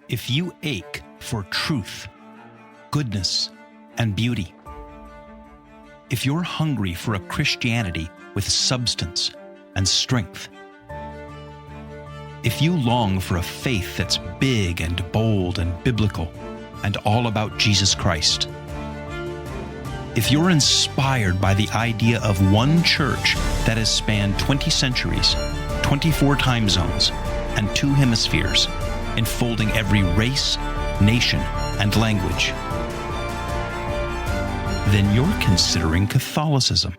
If you ache for truth, goodness, and beauty, if you're hungry for a Christianity with substance and strength, if you long for a faith that's big and bold and biblical and all about Jesus Christ, if you're inspired by the idea of one church that has spanned 20 centuries, 24 time zones, and 2 hemispheres, enfolding every race, nation, and language, then you're considering Catholicism.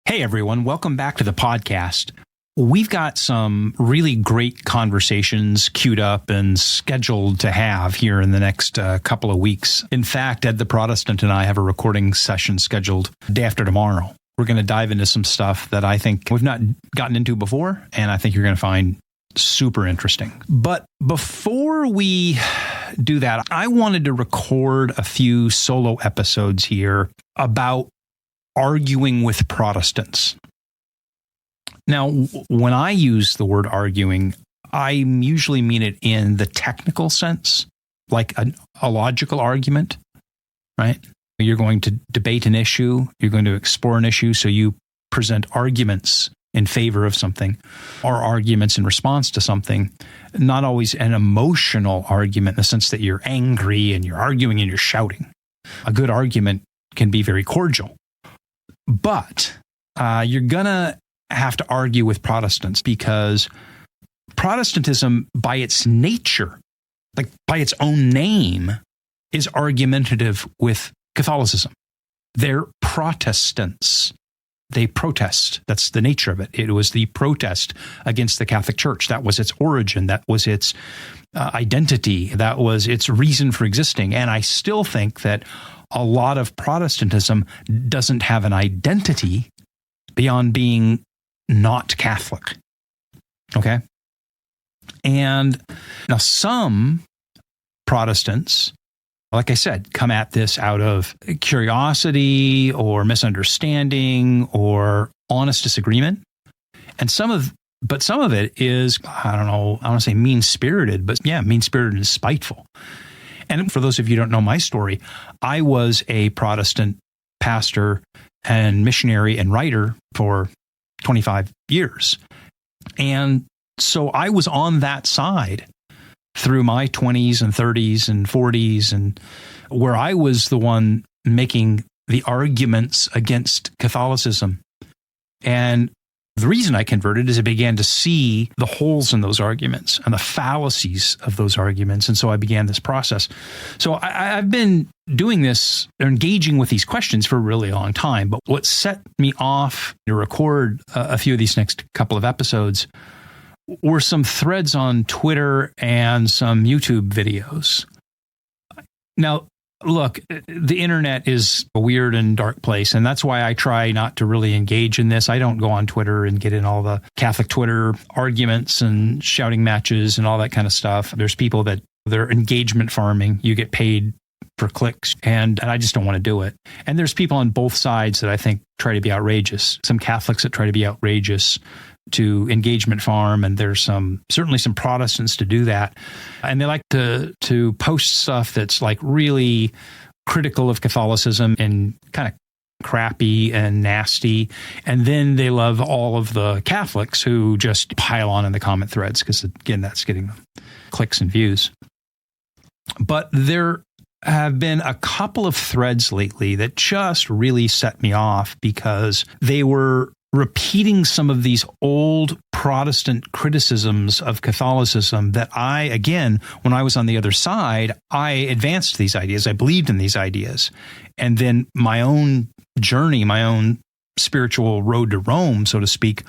Hey everyone, welcome back to the podcast. We've got some really great conversations queued up and scheduled to have here in the next couple of weeks. In fact, Ed the Protestant and I have a recording session scheduled day after tomorrow. We're going to dive into some stuff that I think we've not gotten into before, and I think you're going to find super interesting. But before we do that, I wanted to record a few solo episodes here about arguing with Protestants. Now, when I use the word arguing, I usually mean it in the technical sense, like a logical argument, right? You're going to debate an issue, you're going to explore an issue, so you present arguments in favor of something or arguments in response to something, not always an emotional argument in the sense that you're angry and you're arguing and you're shouting. A good argument can be very cordial, but you're going to have to argue with Protestants because Protestantism, by its nature, like by its own name, is argumentative with Catholicism. They're Protestants. They protest. That's the nature of it. It was the protest against the Catholic Church. That was its origin. That was its identity. That was its reason for existing. And I still think that a lot of Protestantism doesn't have an identity beyond being not Catholic. Okay? And now some Protestants, like I said, come at this out of curiosity or misunderstanding or honest disagreement. And some of it is, I don't know, I want to say mean-spirited, but yeah, mean-spirited and spiteful. And for those of you who don't know my story, I was a Protestant pastor and missionary and writer for 25 years. And so I was on that side through my 20s and 30s and 40s, and where I was the one making the arguments against Catholicism. And the reason I converted is I began to see the holes in those arguments and the fallacies of those arguments. And so I began this process. So I've been doing this, engaging with these questions for a really long time. But what set me off to record a few of these next couple of episodes were some threads on Twitter and some YouTube videos. Now, look, the internet is a weird and dark place, and that's why I try not to really engage in this. I don't go on Twitter and get in all the Catholic Twitter arguments and shouting matches and all that kind of stuff. There's people that they're engagement farming. You get paid for clicks, and I just don't want to do it. And there's people on both sides that I think try to be outrageous. Some Catholics that try to be outrageous to engagement farm, and there's certainly some Protestants to do that. And they like to post stuff that's like really critical of Catholicism and kind of crappy and nasty. And then they love all of the Catholics who just pile on in the comment threads because, again, that's getting them clicks and views. But there have been a couple of threads lately that just really set me off because they were repeating some of these old Protestant criticisms of Catholicism that I, again, when I was on the other side, I advanced these ideas. I believed in these ideas. And then my own journey, my own spiritual road to Rome, so to speak,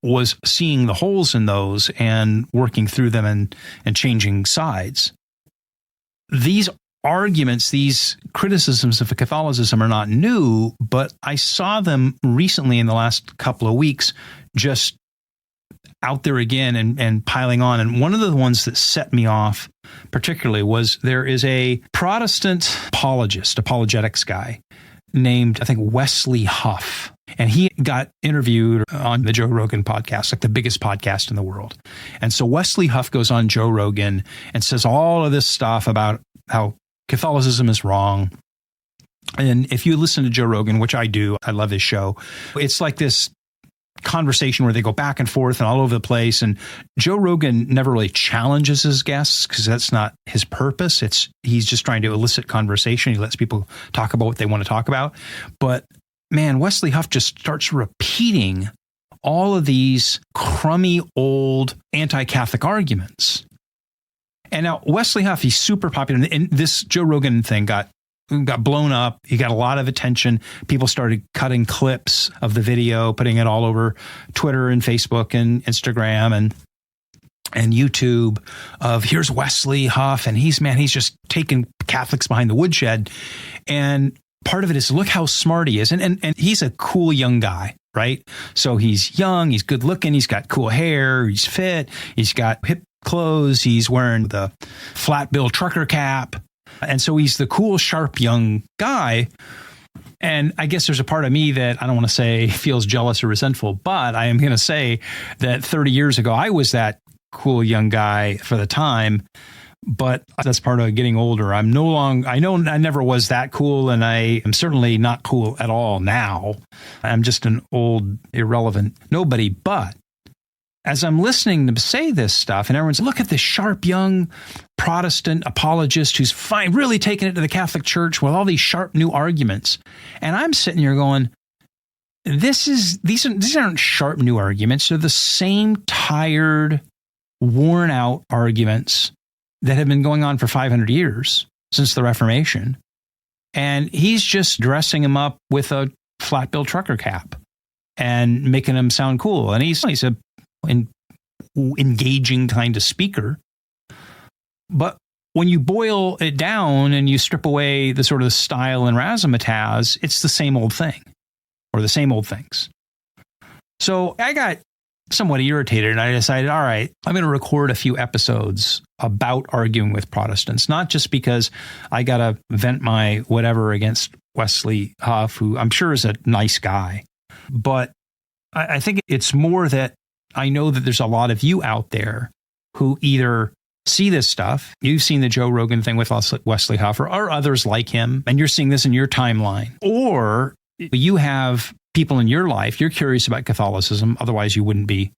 was seeing the holes in those and working through them and changing sides. These arguments, these criticisms of Catholicism are not new, but I saw them recently in the last couple of weeks just out there again and piling on. And one of the ones that set me off particularly was there is a Protestant apologetics guy named, I think, Wesley Huff. And he got interviewed on the Joe Rogan podcast, like the biggest podcast in the world. And so Wesley Huff goes on Joe Rogan and says all of this stuff about how Catholicism is wrong. And if you listen to Joe Rogan, which I do, I love his show, it's like this conversation where they go back and forth and all over the place. And Joe Rogan never really challenges his guests because that's not his purpose. He's just trying to elicit conversation. He lets people talk about what they want to talk about. But man, Wesley Huff just starts repeating all of these crummy old anti-Catholic arguments. And now Wesley Huff, he's super popular. And this Joe Rogan thing got blown up. He got a lot of attention. People started cutting clips of the video, putting it all over Twitter and Facebook and Instagram and YouTube of here's Wesley Huff. And he's just taking Catholics behind the woodshed. And part of it is look how smart he is. And he's a cool young guy, right? So he's young, he's good looking, he's got cool hair, he's fit, he's got hip clothes, he's wearing the flat bill trucker cap. And so he's the cool, sharp, young guy. And I guess there's a part of me that I don't want to say feels jealous or resentful, but I am going to say that 30 years ago, I was that cool young guy for the time. But that's part of getting older. I never was that cool, and I am certainly not cool at all now. I'm just an old, irrelevant nobody. But as I'm listening to say this stuff, and everyone's, look at this sharp, young Protestant apologist who's really taking it to the Catholic Church with all these sharp new arguments. And I'm sitting here going, these aren't sharp new arguments. They're the same tired, worn out arguments that have been going on for 500 years since the Reformation. And he's just dressing him up with a flat bill trucker cap and making him sound cool. And he's a engaging kind of speaker. But when you boil it down and you strip away the sort of style and razzmatazz, it's the same old thing or the same old things. So I got somewhat irritated and I decided, all right, I'm going to record a few episodes about arguing with Protestants, not just because I got to vent my whatever against Wesley Huff, who I'm sure is a nice guy, but I think it's more that I know that there's a lot of you out there who either see this stuff, you've seen the Joe Rogan thing with Wesley Huff or others like him, and you're seeing this in your timeline, or you have people in your life, you're curious about Catholicism, otherwise you wouldn't be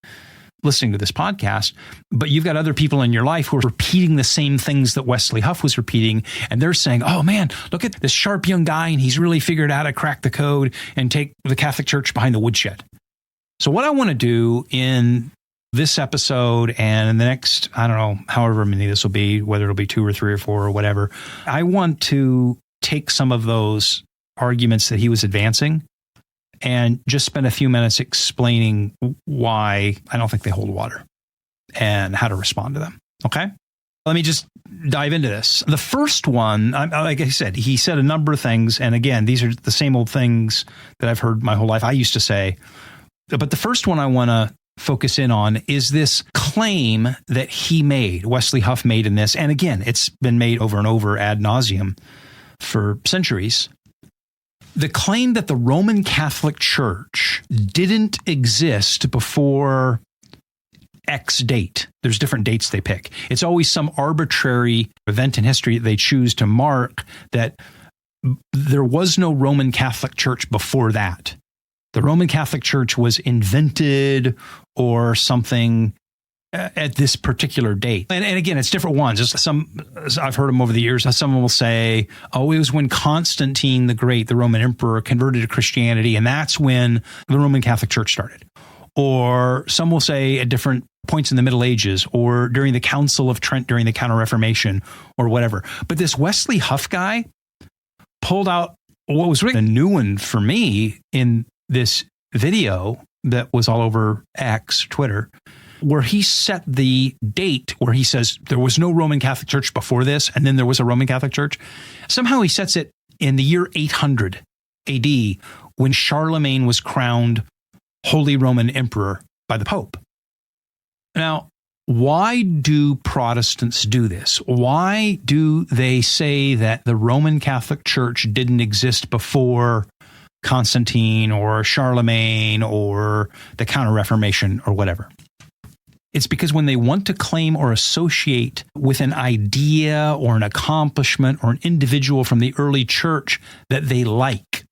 listening to this podcast, but you've got other people in your life who are repeating the same things that Wesley Huff was repeating, and they're saying, oh man, look at this sharp young guy, and he's really figured out how to crack the code and take the Catholic Church behind the woodshed. So what I want to do in this episode and in the next, I don't know, however many this will be, whether it'll be 2 or 3 or 4 or whatever, I want to take some of those arguments that he was advancing and just spend a few minutes explaining why I don't think they hold water and how to respond to them. Okay? Let me just dive into this. The first one, like I said, he said a number of things. And again, these are the same old things that I've heard my whole life. I used to say, but the first one I want to focus in on is this claim that he made, Wesley Huff made in this. And again, it's been made over and over ad nauseum for centuries. The claim that the Roman Catholic Church didn't exist before X date. There's different dates they pick. It's always some arbitrary event in history that they choose to mark that there was no Roman Catholic Church before that. The Roman Catholic Church was invented or something at this particular date. And again, it's different ones. I've heard them over the years. Someone will say, oh, it was when Constantine the Great, the Roman emperor, converted to Christianity, and that's when the Roman Catholic Church started. Or some will say at different points in the Middle Ages or during the Council of Trent during the Counter-Reformation or whatever. But this Wesley Huff guy pulled out what was really a new one for me in this video that was all over X, Twitter, where he set the date where he says there was no Roman Catholic Church before this, and then there was a Roman Catholic Church. Somehow he sets it in the year 800 AD when Charlemagne was crowned Holy Roman Emperor by the Pope. Now, why do Protestants do this? Why do they say that the Roman Catholic Church didn't exist before Constantine or Charlemagne or the Counter-Reformation or whatever. It's because when they want to claim or associate with an idea or an accomplishment or an individual from the early church that they like.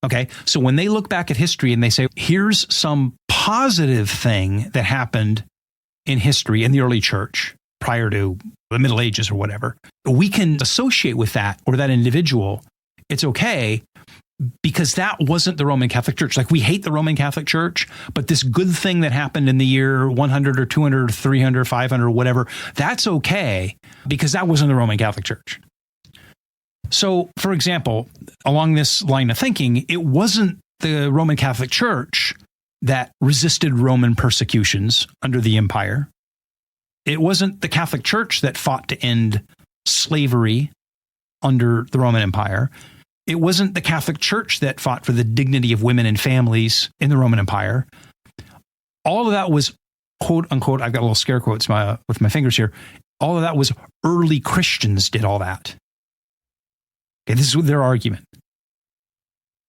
Okay, so when they look back at history and they say, here's some positive thing that happened in history in the early church prior to the Middle Ages or whatever, we can associate with that or that individual. It's okay because that wasn't the Roman Catholic Church. Like, we hate the Roman Catholic Church, but this good thing that happened in the year 100 or 200 or 300, 500 or whatever, that's okay because that wasn't the Roman Catholic Church. So, for example, along this line of thinking, it wasn't the Roman Catholic Church that resisted Roman persecutions under the empire. It wasn't the Catholic Church that fought to end slavery under the Roman Empire. It wasn't the Catholic Church that fought for the dignity of women and families in the Roman Empire. All of that was, quote unquote, I've got little scare quotes with my fingers here. All of that was early Christians did all that. Okay, this is their argument.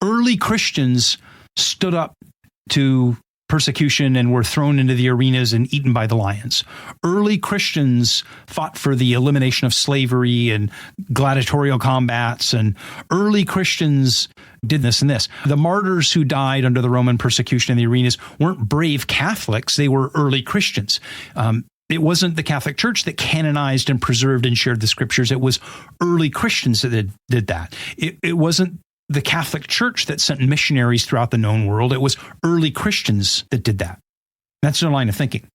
Early Christians stood up to persecution and were thrown into the arenas and eaten by the lions. Early Christians fought for the elimination of slavery and gladiatorial combats, and early Christians did this and this. The martyrs who died under the Roman persecution in the arenas weren't brave Catholics, they were early Christians. It wasn't the Catholic Church that canonized and preserved and shared the scriptures. It was early Christians that did that. It wasn't the Catholic Church that sent missionaries throughout the known world. It was early Christians that did that. That's their line of thinking.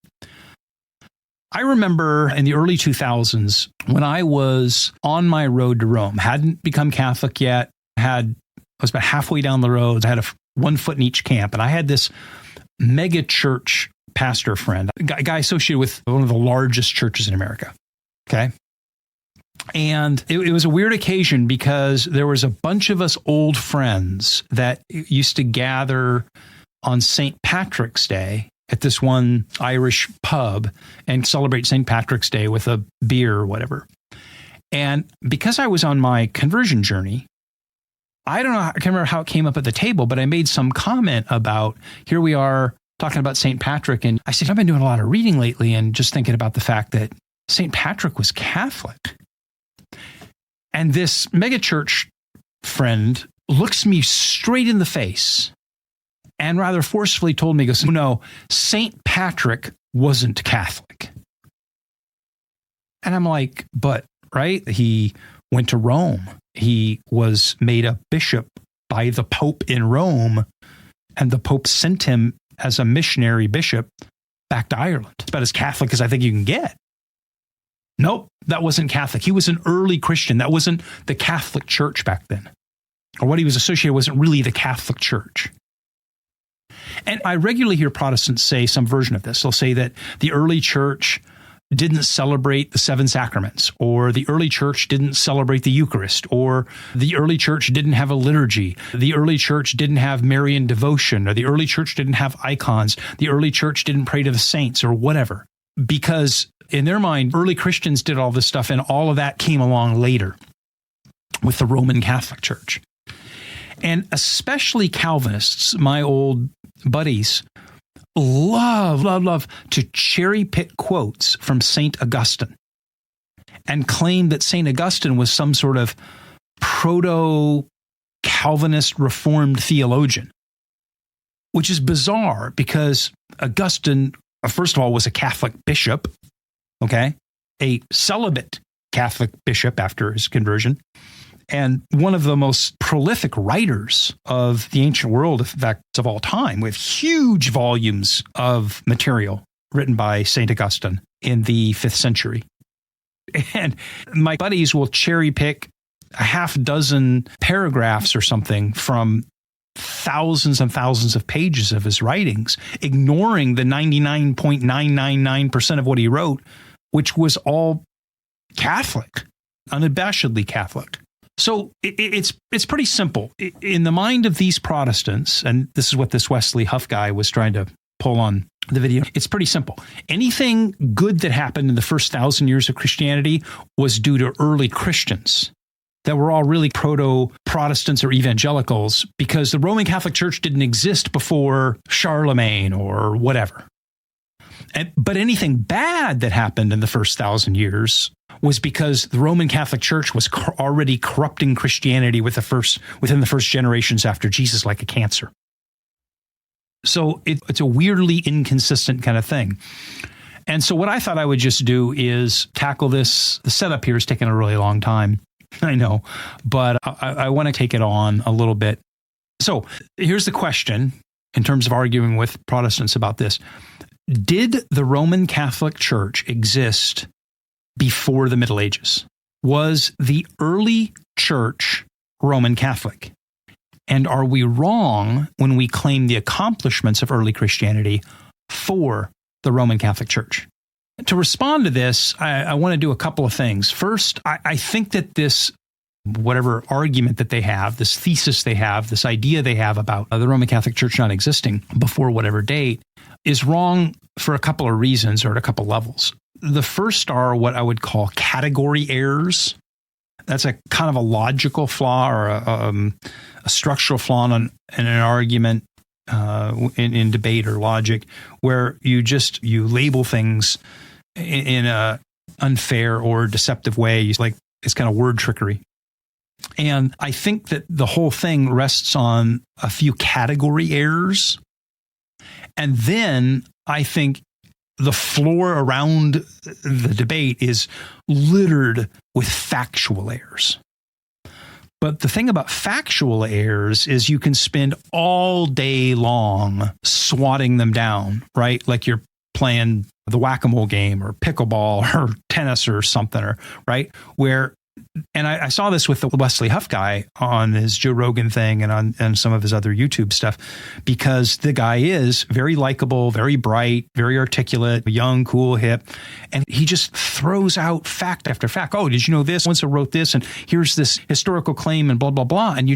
I remember in the early 2000s when I was on my road to Rome, hadn't become Catholic yet, I was about halfway down the road. I had 1 foot in each camp, and I had this mega church pastor friend, a guy associated with one of the largest churches in America. Okay. And it was a weird occasion because there was a bunch of us old friends that used to gather on St. Patrick's Day at this one Irish pub and celebrate St. Patrick's Day with a beer or whatever. And because I was on my conversion journey, I can't remember how it came up at the table, but I made some comment about, here we are talking about St. Patrick. And I said, I've been doing a lot of reading lately and just thinking about the fact that St. Patrick was Catholic. And this megachurch friend looks me straight in the face and rather forcefully told me, goes, no, St. Patrick wasn't Catholic. And I'm like, but, right? He went to Rome. He was made a bishop by the Pope in Rome, and the Pope sent him as a missionary bishop back to Ireland. It's about as Catholic as I think you can get. Nope, that wasn't Catholic. He was an early Christian. That wasn't the Catholic Church back then. Or what he was associated with wasn't really the Catholic Church. And I regularly hear Protestants say some version of this. They'll say that the early church didn't celebrate the 7 sacraments, or the early church didn't celebrate the Eucharist, or the early church didn't have a liturgy, the early church didn't have Marian devotion, or the early church didn't have icons, the early church didn't pray to the saints, or whatever. Because in their mind, early Christians did all this stuff, and all of that came along later with the Roman Catholic Church. And especially Calvinists, my old buddies, love to cherry pick quotes from St. Augustine and claim that St. Augustine was some sort of proto-Calvinist Reformed theologian, which is bizarre because Augustine, first of all, was a Catholic bishop, okay, a celibate Catholic bishop after his conversion, and one of the most prolific writers of the ancient world, in fact, of all time, with huge volumes of material written by St. Augustine in the 5th century. And my buddies will cherry pick a half dozen paragraphs or something from thousands and thousands of pages of his writings, ignoring the 99.999% of what he wrote, which was all Catholic, unabashedly Catholic. So it's pretty simple. In the mind of these Protestants, and this is what this Wesley Huff guy was trying to pull on the video, it's pretty simple. Anything good that happened in the first 1,000 years of Christianity was due to early Christians that we're all really proto-Protestants or evangelicals because the Roman Catholic Church didn't exist before Charlemagne or whatever. But anything bad that happened in the first 1,000 years was because the Roman Catholic Church was already corrupting Christianity within the first generations after Jesus like a cancer. So it's a weirdly inconsistent kind of thing. And so what I thought I would just do is tackle this. The setup here is taking a really long time, I know, but I want to take it on a little bit. So here's the question in terms of arguing with Protestants about this. Did the Roman Catholic Church exist before the Middle Ages? Was the early church Roman Catholic? And are we wrong when we claim the accomplishments of early Christianity for the Roman Catholic Church? To respond to this, I want to do a couple of things. First, I think that this, whatever argument that they have, this thesis they have, this idea they have about the Roman Catholic Church not existing before whatever date, is wrong for a couple of reasons or at a couple levels. The first are what I would call category errors. That's a kind of a logical flaw or a structural flaw in an argument in debate or logic, where you label things in a unfair or deceptive way. It's kind of word trickery. And I think that the whole thing rests on a few category errors. And then I think the floor around the debate is littered with factual errors. But the thing about factual errors is you can spend all day long swatting them down, right? Like you're playing the whack-a-mole game or pickleball or tennis or something, right? And I saw this with the Wesley Huff guy on his Joe Rogan thing and on some of his other YouTube stuff, because the guy is very likable, very bright, very articulate, young, cool, hip. And he just throws out fact after fact. Oh, did you know this? Once I wrote this, and here's this historical claim and blah, blah, blah. And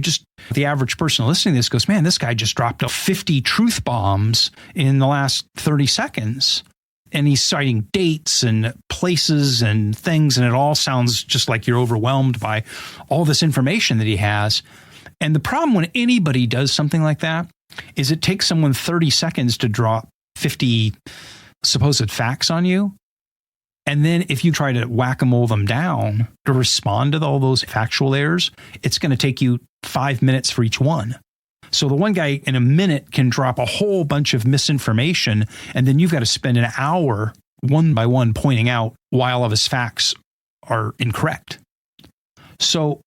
the average person listening to this goes, man, this guy just dropped 50 truth bombs in the last 30 seconds. And he's citing dates and places and things, and it all sounds just like you're overwhelmed by all this information that he has. And the problem when anybody does something like that is it takes someone 30 seconds to drop 50 supposed facts on you. And then if you try to whack-a-mole them down to respond to all those factual errors, it's going to take you 5 minutes for each one. So the one guy in a minute can drop a whole bunch of misinformation, and then you've got to spend an hour one by one pointing out why all of his facts are incorrect. So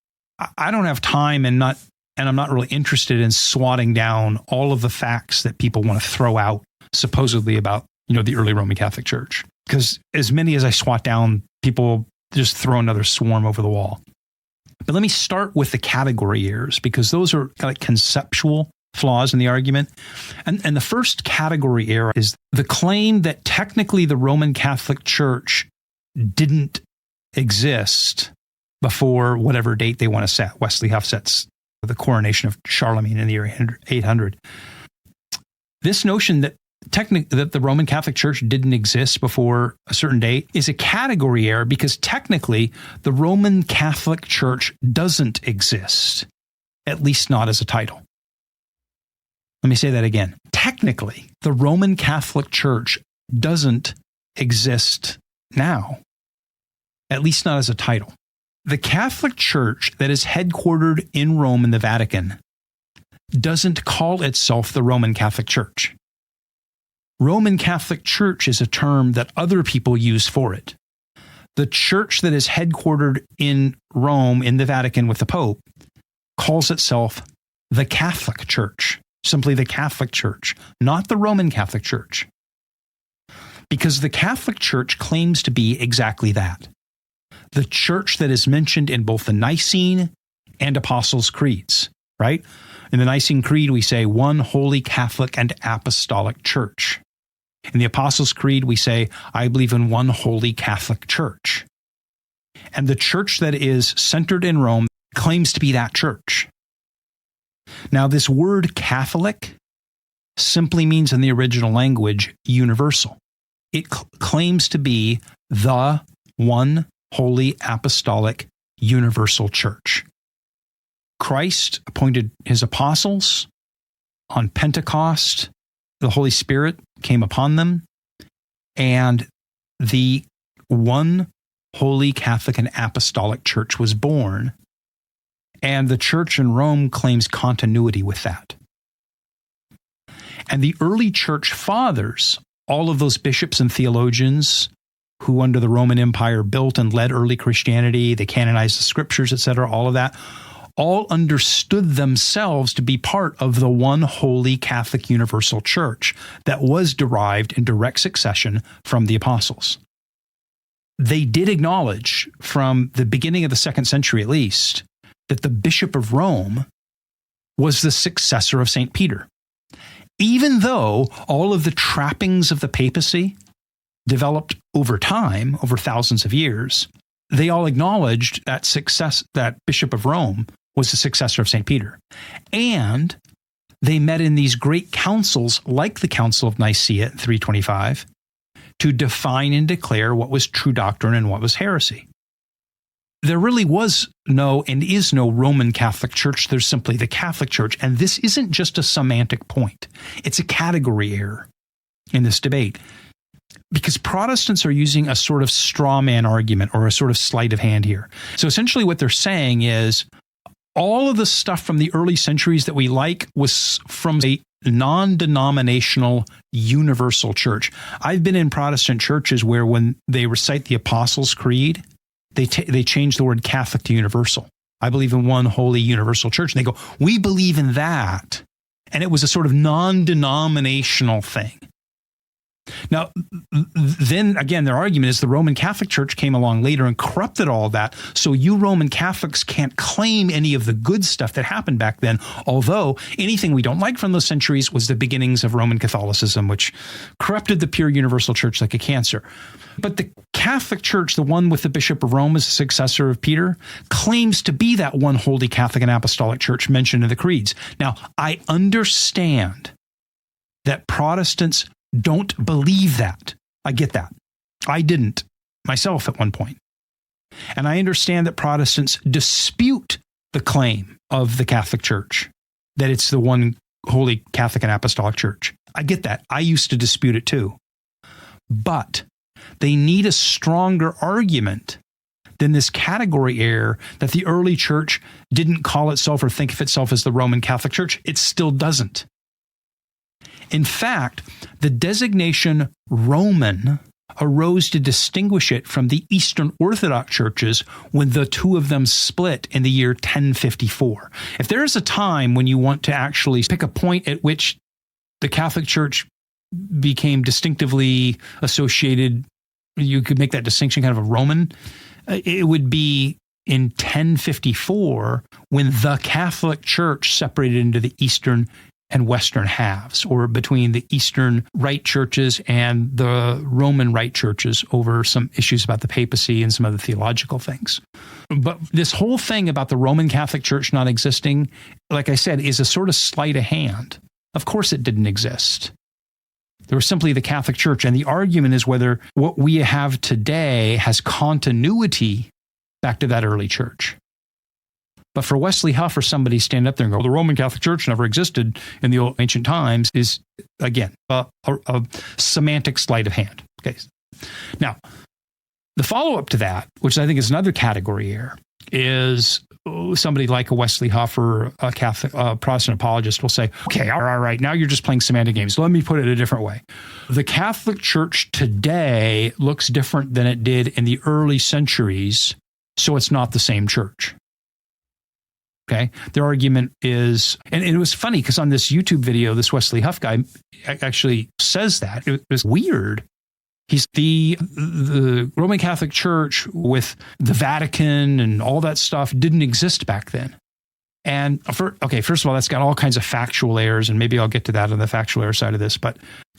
I don't have time and I'm not really interested in swatting down all of the facts that people want to throw out supposedly about, the early Roman Catholic Church. Because as many as I swat down, people just throw another swarm over the wall. But let me start with the category errors, because those are like conceptual flaws in the argument. And the first category error is the claim that technically the Roman Catholic Church didn't exist before whatever date they want to set. Wesley Huff sets the coronation of Charlemagne in the year 800. This notion that that the Roman Catholic Church didn't exist before a certain date is a category error, because technically the Roman Catholic Church doesn't exist, at least not as a title. Let me say that again. Technically, the Roman Catholic Church doesn't exist now, at least not as a title. The Catholic Church that is headquartered in Rome in the Vatican doesn't call itself the Roman Catholic Church. Roman Catholic Church is a term that other people use for it. The church that is headquartered in Rome, in the Vatican with the Pope, calls itself the Catholic Church, simply the Catholic Church, not the Roman Catholic Church. Because the Catholic Church claims to be exactly that. The church that is mentioned in both the Nicene and Apostles' Creeds, right? In the Nicene Creed, we say one holy Catholic and apostolic church. In the Apostles' Creed, we say, I believe in one holy Catholic church. And the church that is centered in Rome claims to be that church. Now, this word Catholic simply means in the original language, universal. It claims to be the one holy apostolic universal church. Christ appointed his apostles. On Pentecost, the Holy Spirit came upon them, and the one Holy Catholic and Apostolic Church was born. And the church in Rome claims continuity with that. And the early church fathers, all of those bishops and theologians who under the Roman Empire built and led early Christianity, they canonized the scriptures, etc., all of that, all understood themselves to be part of the one holy Catholic universal church that was derived in direct succession from the apostles. They did acknowledge from the beginning of the 2nd century at least that the Bishop of Rome was the successor of St. Peter. Even though all of the trappings of the papacy developed over time, over thousands of years, they all acknowledged that that Bishop of Rome was the successor of St. Peter. And they met in these great councils, like the Council of Nicaea in 325, to define and declare what was true doctrine and what was heresy. There really was no and is no Roman Catholic Church. There's simply the Catholic Church. And this isn't just a semantic point. It's a category error in this debate. Because Protestants are using a sort of straw man argument or a sort of sleight of hand here. So essentially what they're saying is all of the stuff from the early centuries that we like was from a non-denominational universal church. I've been in Protestant churches where when they recite the Apostles' Creed, they change the word Catholic to universal. I believe in one holy universal church. And they go, we believe in that. And it was a sort of non-denominational thing. Now, then again, their argument is the Roman Catholic Church came along later and corrupted all that. So you Roman Catholics can't claim any of the good stuff that happened back then. Although anything we don't like from those centuries was the beginnings of Roman Catholicism, which corrupted the pure universal church like a cancer. But the Catholic Church, the one with the Bishop of Rome as the successor of Peter, claims to be that one holy Catholic and Apostolic Church mentioned in the creeds. Now, I understand that Protestants don't believe that. I get that. I didn't myself at one point. And I understand that Protestants dispute the claim of the Catholic Church, that it's the one holy Catholic and Apostolic Church. I get that. I used to dispute it too. But they need a stronger argument than this category error that the early church didn't call itself or think of itself as the Roman Catholic Church. It still doesn't. In fact, the designation Roman arose to distinguish it from the Eastern Orthodox churches when the two of them split in the year 1054. If there is a time when you want to actually pick a point at which the Catholic Church became distinctively associated, you could make that distinction kind of a Roman, it would be in 1054 when the Catholic Church separated into the Eastern and Western halves, or between the Eastern Rite churches and the Roman Rite churches over some issues about the papacy and some other theological things. But this whole thing about the Roman Catholic Church not existing, like I said, is a sort of sleight of hand. Of course it didn't exist. There was simply the Catholic Church, and the argument is whether what we have today has continuity back to that early church. But for Wesley Huff or somebody stand up there and go, the Roman Catholic Church never existed in the old ancient times is, again, a semantic sleight of hand. Okay. Now, the follow-up to that, which I think is another category error, is somebody like a Wesley Huff or a Catholic Protestant apologist will say, okay, all right, now you're just playing semantic games. Let me put it a different way. The Catholic Church today looks different than it did in the early centuries, so it's not the same church. Okay. Their argument is, and it was funny because on this YouTube video, this Wesley Huff guy actually says that. It was weird. He's the Roman Catholic Church with the Vatican and all that stuff didn't exist back then. And first of all, that's got all kinds of factual errors, and maybe I'll get to that on the factual error side of this. But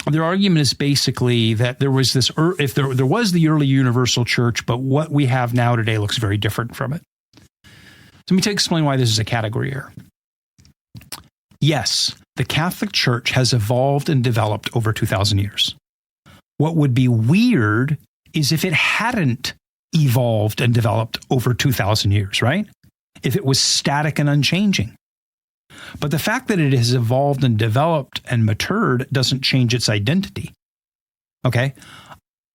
their argument is basically that there was this, if there was the early universal church, but what we have now today looks very different from it. So let me explain why this is a category error. Yes, the Catholic Church has evolved and developed over 2,000 years. What would be weird is if it hadn't evolved and developed over 2,000 years, right? if it was static and unchanging. But the fact that it has evolved and developed and matured doesn't change its identity. Okay?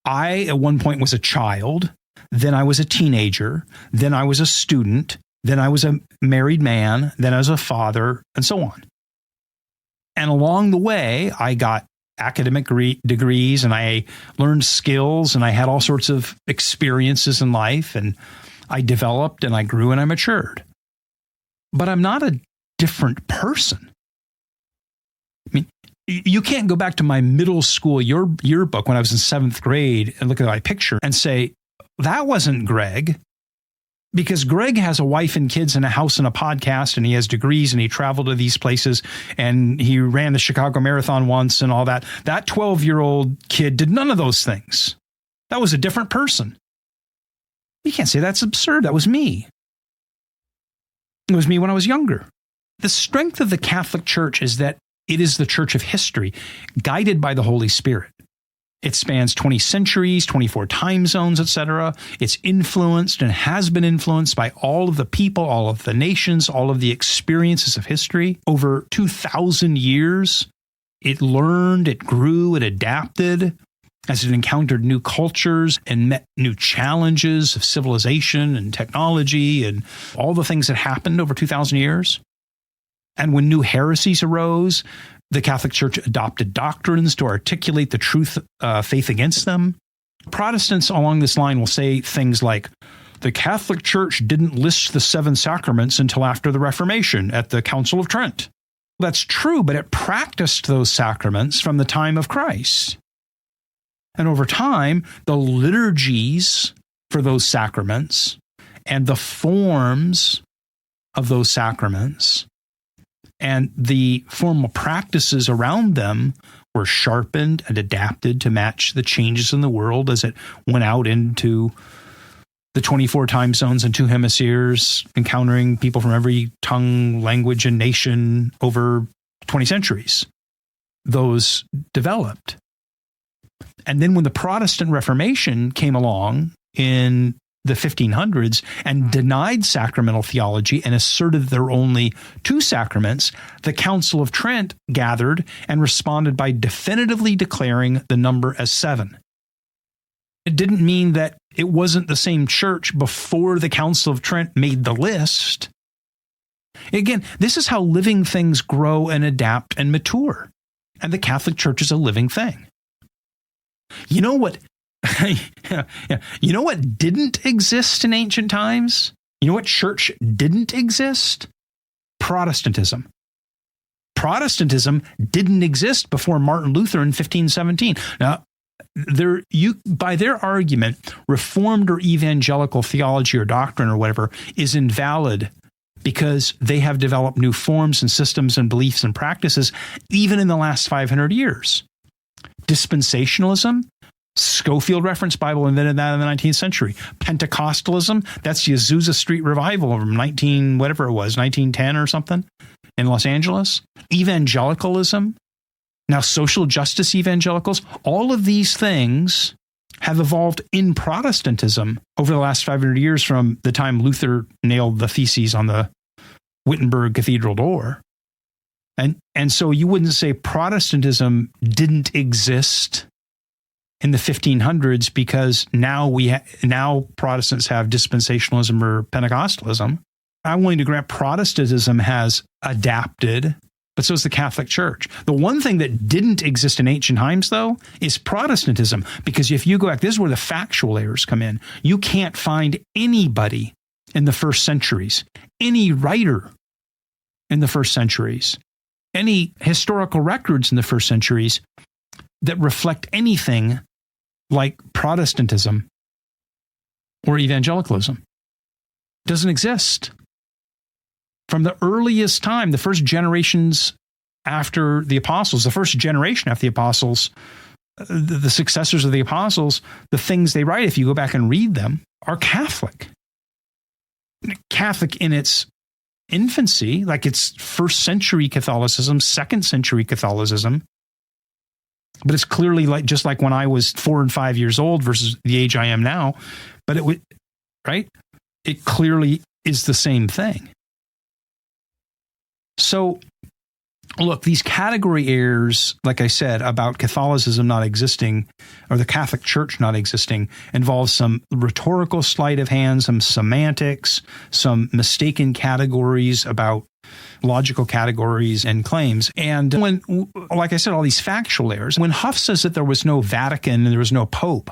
I, at one point, was a child. Then I was a teenager. Then I was a student. Then I was a married man. Then I was a father, and so on. And along the way, I got academic degrees, and I learned skills, and I had all sorts of experiences in life, and I developed, and I grew, and I matured. But I'm not a different person. I mean, you can't go back to my middle school yearbook when I was in 7th grade and look at my picture and say, that wasn't Greg, because Greg has a wife and kids and a house and a podcast, and he has degrees, and he traveled to these places, and he ran the Chicago Marathon once and all that. That 12-year-old kid did none of those things. That was a different person. You can't say that's absurd. That was me. It was me when I was younger. The strength of the Catholic Church is that it is the church of history, guided by the Holy Spirit. It spans 20 centuries, 24 time zones, etc. It's influenced and has been influenced by all of the people, all of the nations, all of the experiences of history. Over 2,000 years, it learned, it grew, it adapted as it encountered new cultures and met new challenges of civilization and technology and all the things that happened over 2,000 years. And when new heresies arose, the Catholic Church adopted doctrines to articulate the truth, faith against them. Protestants along this line will say things like, the Catholic Church didn't list the 7 sacraments until after the Reformation at the Council of Trent. That's true, but it practiced those sacraments from the time of Christ. And over time, the liturgies for those sacraments and the forms of those sacraments and the formal practices around them were sharpened and adapted to match the changes in the world as it went out into the 24 time zones and 2 hemispheres, encountering people from every tongue, language, and nation over 20 centuries. Those developed. And then when the Protestant Reformation came along in the 1500s and denied sacramental theology and asserted there were only 2 sacraments, the Council of Trent gathered and responded by definitively declaring the number as 7. It didn't mean that it wasn't the same church before the Council of Trent made the list. Again, this is how living things grow and adapt and mature. And the Catholic Church is a living thing. You know what? You know what didn't exist in ancient times? You know what church didn't exist? Protestantism. Protestantism didn't exist before Martin Luther in 1517. Now, by their argument, Reformed or evangelical theology or doctrine or whatever is invalid because they have developed new forms and systems and beliefs and practices even in the last 500 years. Dispensationalism, Scofield Reference Bible invented that in the 19th century. Pentecostalism, that's the Azusa Street Revival from 1910 or something in Los Angeles. Evangelicalism, now social justice evangelicals, all of these things have evolved in Protestantism over the last 500 years from the time Luther nailed the theses on the Wittenberg Cathedral door. And so you wouldn't say Protestantism didn't exist in the 1500s because now Protestants have dispensationalism or Pentecostalism. I'm willing to grant Protestantism has adapted, but so is the Catholic Church. The one thing that didn't exist in ancient times, though, is Protestantism, because if you go back, this is where the factual errors come in. You can't find anybody in the first centuries, any writer in the first centuries, any historical records in the first centuries that reflect anything like Protestantism or evangelicalism. Doesn't exist. From the earliest time, the first generations after the apostles, the first generation after the apostles, the successors of the apostles, the things they write, if you go back and read them, are Catholic. Catholic in its infancy, like it's first century Catholicism, second century Catholicism. But it's clearly just like when I was 4 and 5 years old versus the age I am now. But it would, right? It clearly is the same thing. So, look, these category errors, like I said, about Catholicism not existing or the Catholic Church not existing involves some rhetorical sleight of hand, some semantics, some mistaken categories about logical categories and claims. And when, like I said, all these factual errors, when Huff says that there was no Vatican and there was no Pope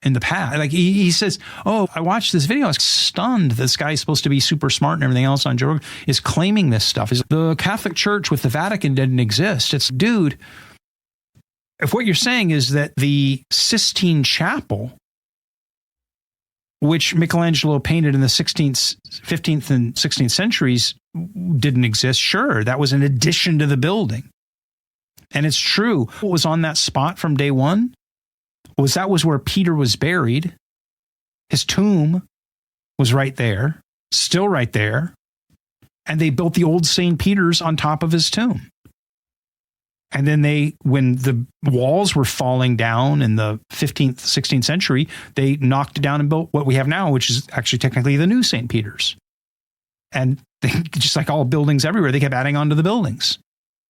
in the past, like he says, oh, I watched this video, I was stunned. This guy's supposed to be super smart and everything else on Joe Rogan is claiming this stuff. Is the Catholic Church with the Vatican didn't exist. It's, dude, if what you're saying is that the Sistine Chapel, which Michelangelo painted in the 16th, 15th, and 16th centuries, didn't exist, sure, that was an addition to the building. And it's true. What was on that spot from day one was where Peter was buried. His tomb was right there, still right there. And they built the old St. Peter's on top of his tomb. And then when the walls were falling down in the 15th, 16th century, they knocked it down and built what we have now, which is actually technically the new St. Peter's. And they, just like all buildings everywhere, they kept adding on to the buildings.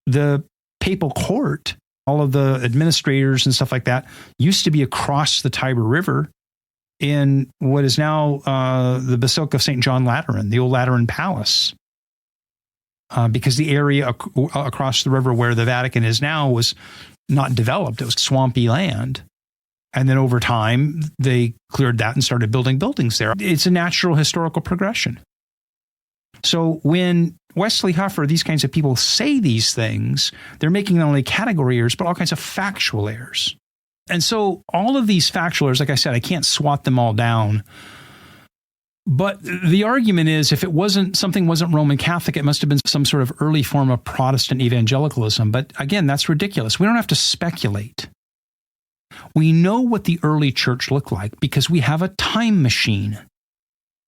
The papal court, all of the administrators and stuff like that, used to be across the Tiber River in what is now the Basilica of St. John Lateran, the old Lateran Palace. Because the area across the river where the Vatican is now was not developed. It was swampy land. And then over time, they cleared that and started building buildings there. It's a natural historical progression. So when Wesley Huff or these kinds of people say these things, they're making not only category errors, but all kinds of factual errors. And so all of these factual errors, like I said, I can't swat them all down. But the argument is, if something wasn't Roman Catholic, it must have been some sort of early form of Protestant evangelicalism. But again, that's ridiculous. We don't have to speculate. We know what the early church looked like because we have a time machine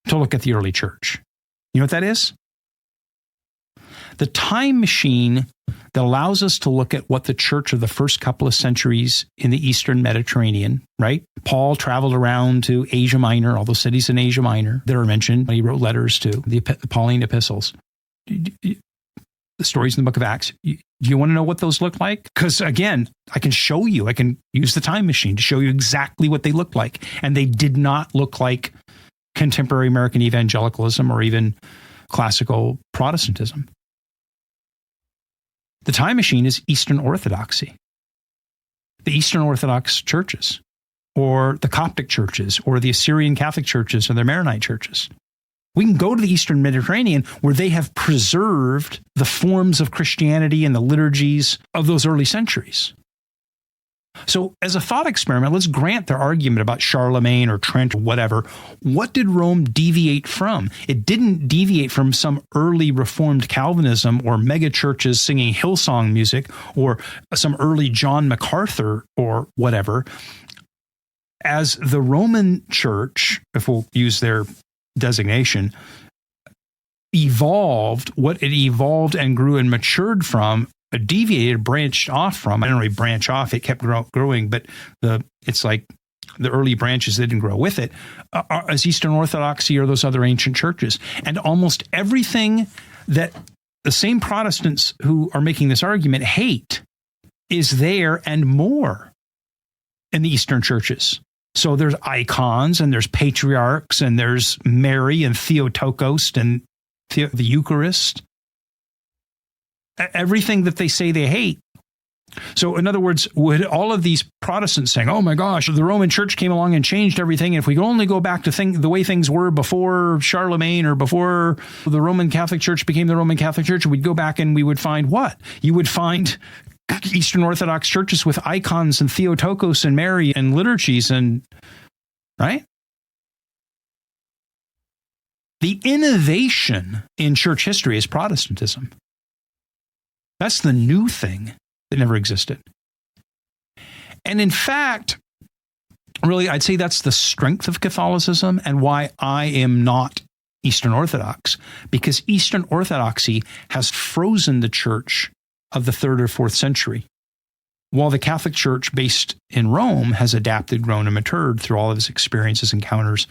to look at the early church. You know what that is? The time machine that allows us to look at what the church of the first couple of centuries in the Eastern Mediterranean, right? Paul traveled around to Asia Minor, all those cities in Asia Minor that are mentioned. He wrote letters to the Pauline epistles. The stories in the book of Acts. Do you want to know what those look like? Because again, I can show you. I can use the time machine to show you exactly what they looked like. And they did not look like contemporary American evangelicalism or even classical Protestantism. The time machine is Eastern Orthodoxy. The Eastern Orthodox churches, or the Coptic churches, or the Assyrian Catholic churches, or the Maronite churches. We can go to the Eastern Mediterranean where they have preserved the forms of Christianity and the liturgies of those early centuries. So as a thought experiment, let's grant their argument about Charlemagne or Trent or whatever. What did Rome deviate from? It didn't deviate from some early Reformed Calvinism or mega churches singing Hillsong music or some early John MacArthur or whatever. As the Roman Church, if we'll use their designation, evolved, what it evolved and grew and matured from, deviated, branched off from. I don't really branch off. It kept growing, but it's like the early branches didn't grow with it, as Eastern Orthodoxy or those other ancient churches. And almost everything that the same Protestants who are making this argument hate is there and more in the Eastern churches. So there's icons and there's patriarchs and there's Mary and Theotokos and the Eucharist. Everything that they say they hate. So in other words, would all of these Protestants saying, oh my gosh, the Roman Church came along and changed everything. If we could only go back to the way things were before Charlemagne or before the Roman Catholic Church became the Roman Catholic Church, we'd go back and we would find what? You would find Eastern Orthodox churches with icons and Theotokos and Mary and liturgies and, right? The innovation in church history is Protestantism. That's the new thing that never existed. And in fact, really, I'd say that's the strength of Catholicism and why I am not Eastern Orthodox, because Eastern Orthodoxy has frozen the church of the 3rd or 4th century, while the Catholic Church based in Rome has adapted, grown, and matured through all of its experiences, encounters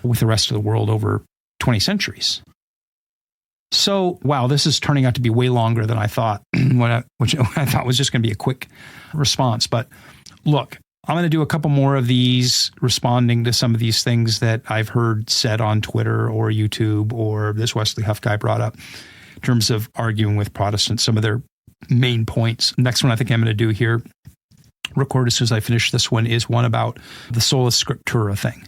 with the rest of the world over 20 centuries. So, wow, this is turning out to be way longer than I thought, which I thought was just going to be a quick response. But look, I'm going to do a couple more of these responding to some of these things that I've heard said on Twitter or YouTube or this Wesley Huff guy brought up in terms of arguing with Protestants, some of their main points. Next one I think I'm going to do here, record as soon as I finish this one, is one about the sola scriptura thing,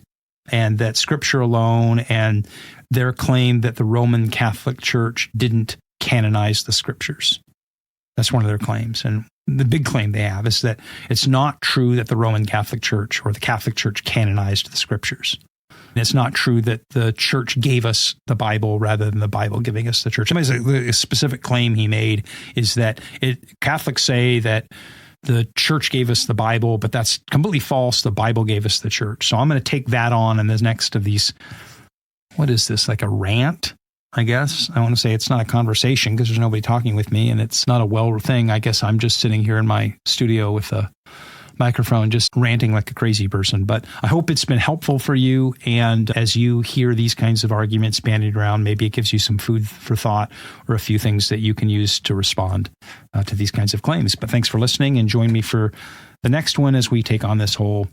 and that Scripture alone, and their claim that the Roman Catholic Church didn't canonize the Scriptures. That's one of their claims. And the big claim they have is that it's not true that the Roman Catholic Church or the Catholic Church canonized the Scriptures. And it's not true that the Church gave us the Bible rather than the Bible giving us the Church. A specific claim he made is that Catholics say that the Church gave us the Bible, but that's completely false. The Bible gave us the Church. So I'm going to take that on in the next of these. What is this, like a rant? I guess I want to say it's not a conversation because there's nobody talking with me, and it's not a well thing. I guess I'm just sitting here in my studio with a microphone, just ranting like a crazy person. But I hope it's been helpful for you. And as you hear these kinds of arguments bandied around, maybe it gives you some food for thought or a few things that you can use to respond to these kinds of claims. But thanks for listening, and join me for the next one as we take on this whole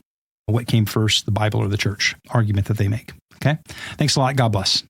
what came first, the Bible or the Church argument that they make. Okay? Thanks a lot. God bless.